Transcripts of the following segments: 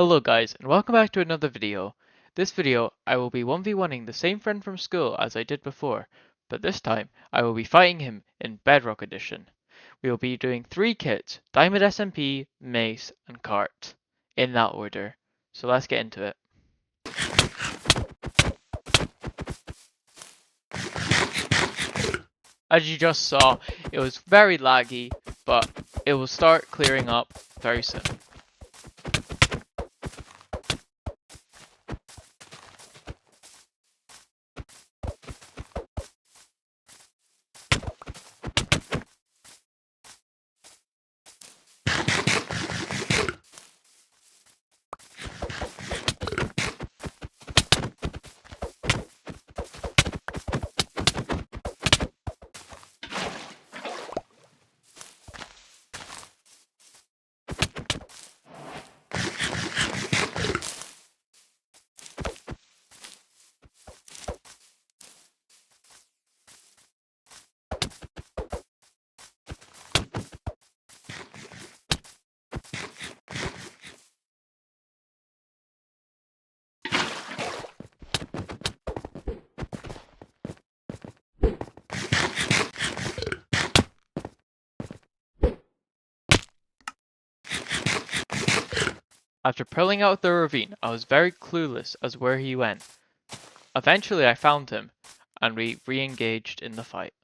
Hello guys, and welcome back to another video. This video, I will be 1v1ing the same friend from school as I did before, but this time, I will be fighting him in Bedrock Edition. We will be doing 3 kits, Diamond SMP, Mace, and Cart, in that order. So let's get into it. As you just saw, it was very laggy, but it will start clearing up very soon. After pulling out the ravine, I was very clueless as where he went. Eventually I found him, and we re-engaged in the fight.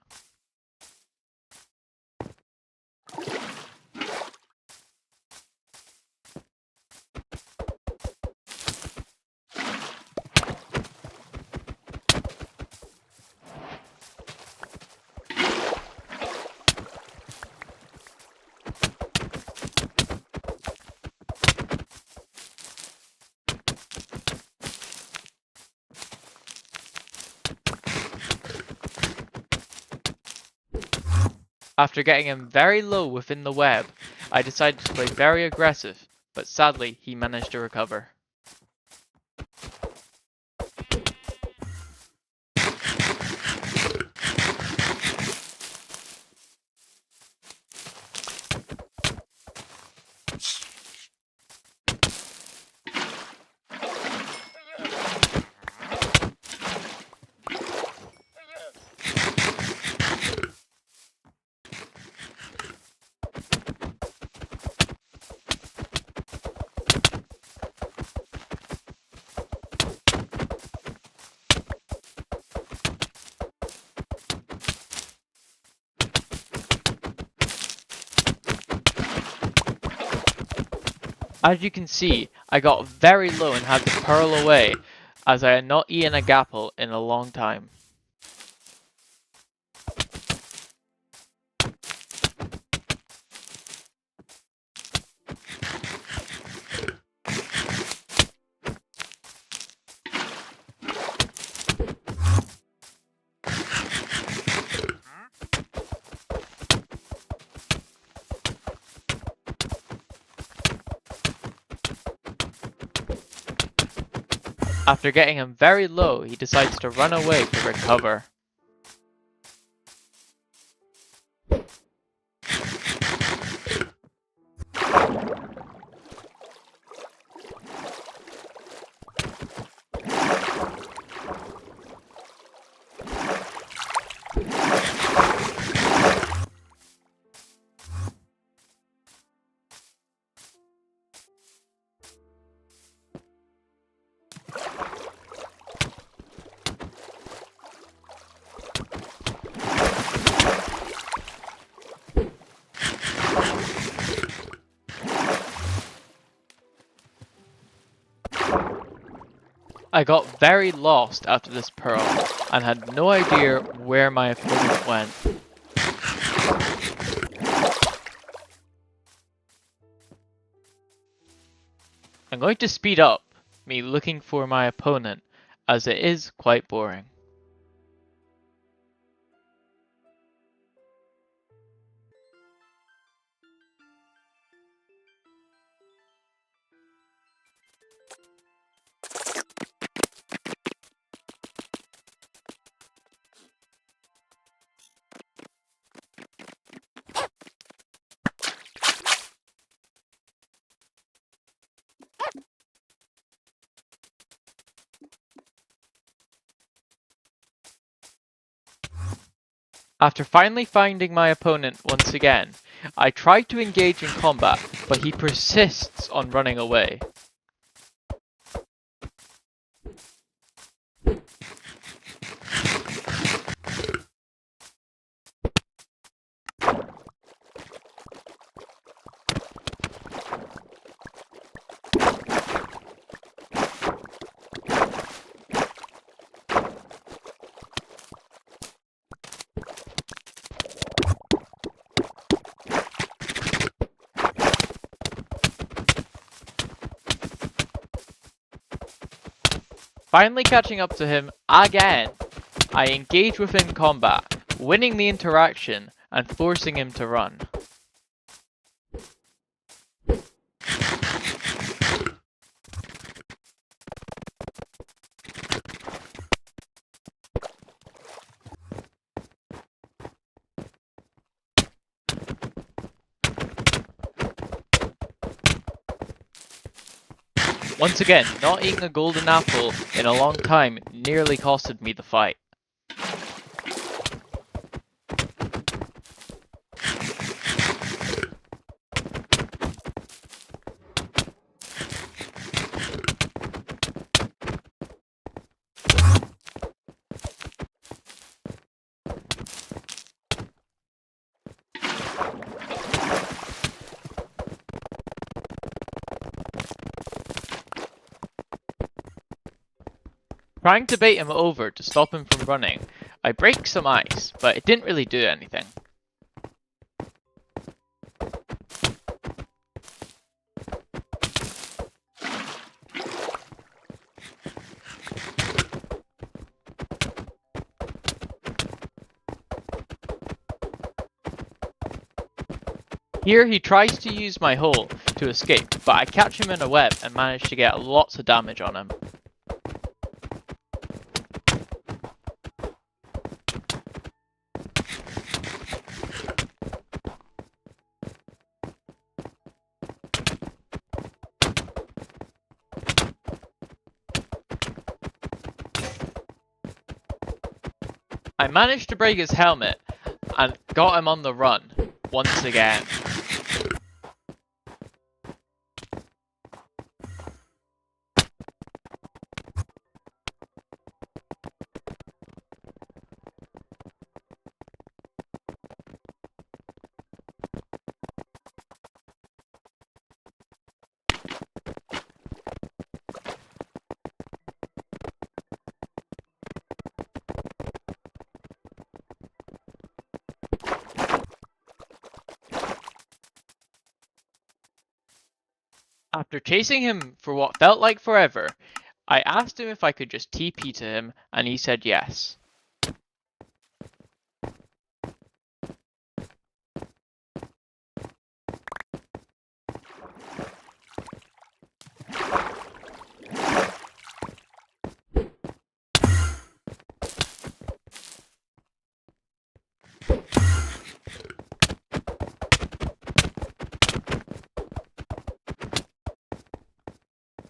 After getting him very low within the web, I decided to play very aggressive, but sadly he managed to recover. As you can see, I got very low and had to pearl away, as I had not eaten a gapple in a long time. After getting him very low, he decides to run away to recover. I got very lost after this pearl, and had no idea where my opponent went. I'm going to speed up me looking for my opponent, as it is quite boring. After finally finding my opponent once again, I try to engage in combat, but he persists on running away. Finally catching up to him again, I engage with him in combat, winning the interaction and forcing him to run. Once again, not eating a golden apple in a long time nearly costed me the fight. Trying to bait him over to stop him from running, I break some ice, but it didn't really do anything. Here he tries to use my hole to escape, but I catch him in a web and manage to get lots of damage on him. I managed to break his helmet and got him on the run once again. After chasing him for what felt like forever, I asked him if I could just TP to him, and he said yes.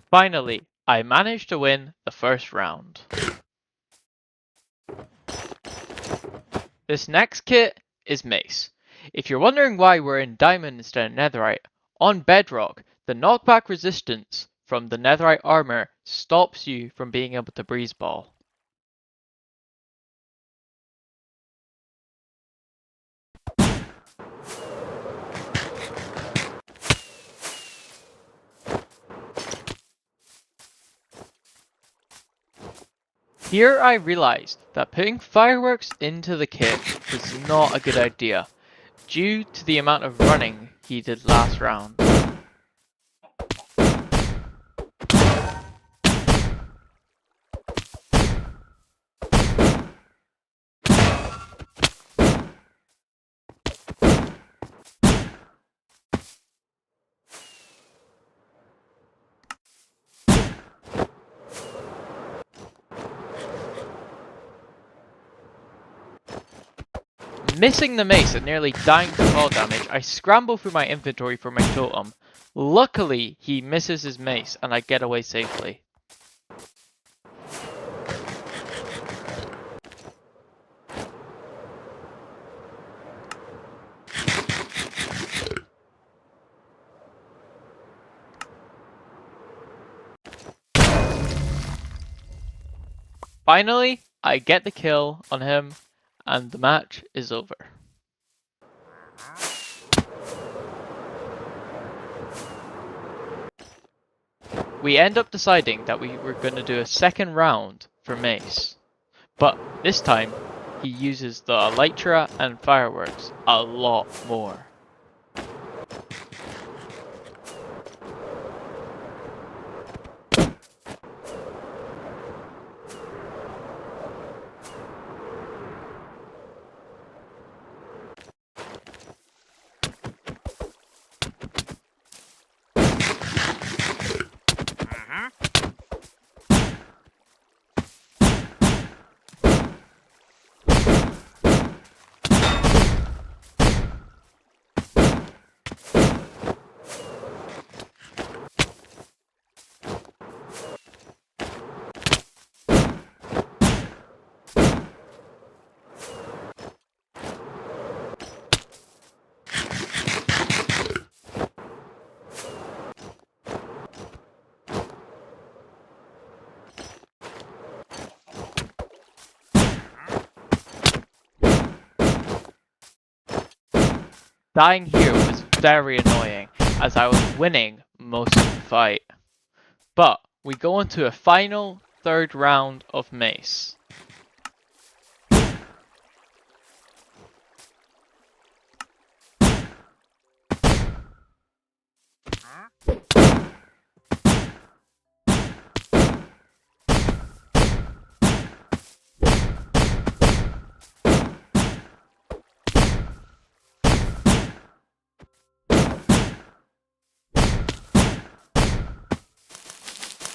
Finally, I managed to win the first round. This next kit is Mace. If you're wondering why we're in Diamond instead of Netherite, on Bedrock, the knockback resistance from the Netherite armor stops you from being able to breeze ball. Here I realized that putting fireworks into the kit was not a good idea, due to the amount of running he did last round. Missing the mace and nearly dying to fall damage, I scramble through my inventory for my totem. Luckily, he misses his mace and I get away safely. Finally, I get the kill on him, and the match is over. We end up deciding that we were going to do a second round for Mace, but this time he uses the Elytra and fireworks a lot more. Dying here was very annoying as I was winning most of the fight. But we go into a final third round of Mace.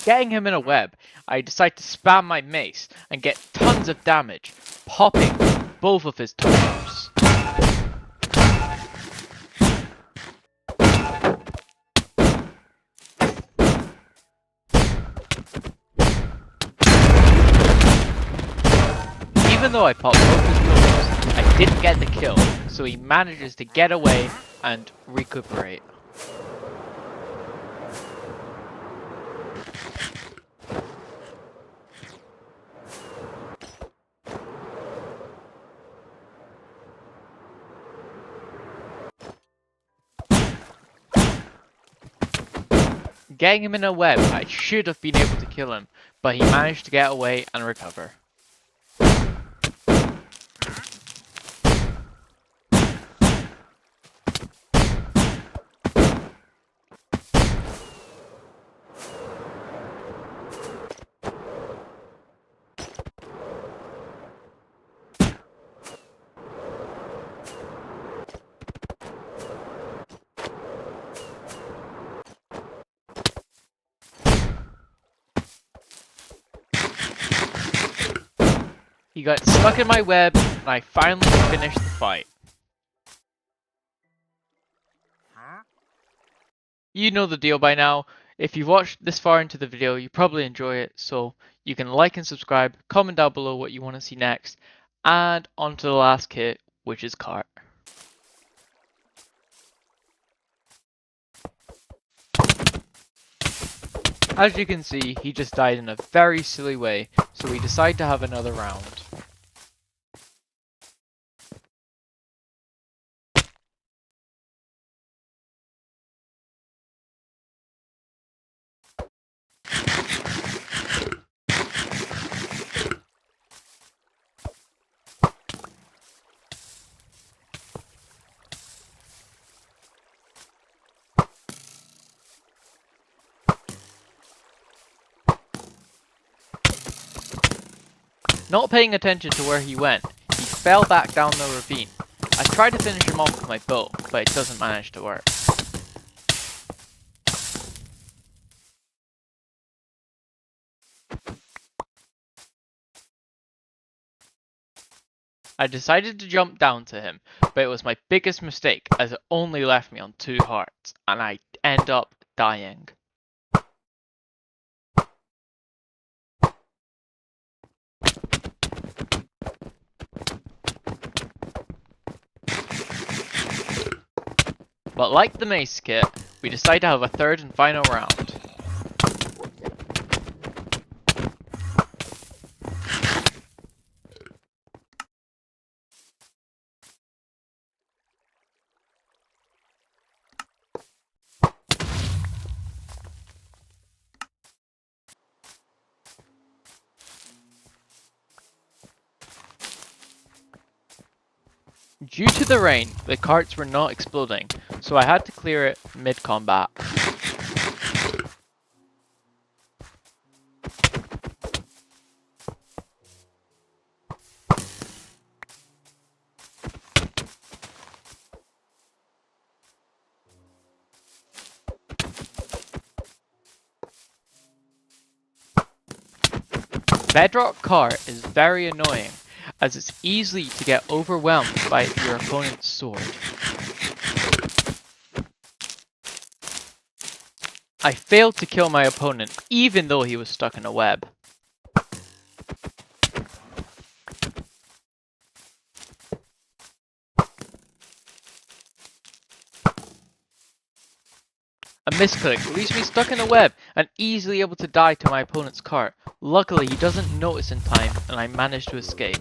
Getting him in a web, I decide to spam my mace and get tons of damage, popping both of his toes. Even though I popped both his toes, I didn't get the kill, so he manages to get away and recuperate. Getting him in a web, I should have been able to kill him, but he managed to get away and recover. He got stuck in my web, and I finally finished the fight. You know the deal by now. If you've watched this far into the video, you probably enjoy it, so you can like and subscribe, comment down below what you want to see next, and on to the last kit, which is Cart. As you can see, he just died in a very silly way, so we decide to have another round. Not paying attention to where he went, he fell back down the ravine. I tried to finish him off with my bow, but it doesn't manage to work. I decided to jump down to him, but it was my biggest mistake as it only left me on 2 hearts, and I end up dying. But like the mace kit, we decide to have a third and final round. Due to the rain, the carts were not exploding, so I had to clear it mid-combat. Bedrock cart is very annoying, as it's easy to get overwhelmed by your opponent's sword. I failed to kill my opponent even though he was stuck in a web. A misclick leaves me stuck in a web and easily able to die to my opponent's cart. Luckily he doesn't notice in time and I managed to escape.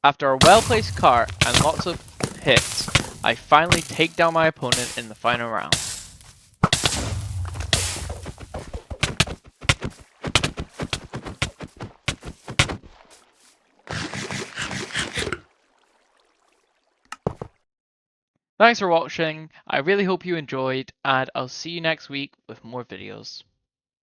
After a well-placed cart and lots of hits, I finally take down my opponent in the final round. Thanks for watching, I really hope you enjoyed, and I'll see you next week with more videos.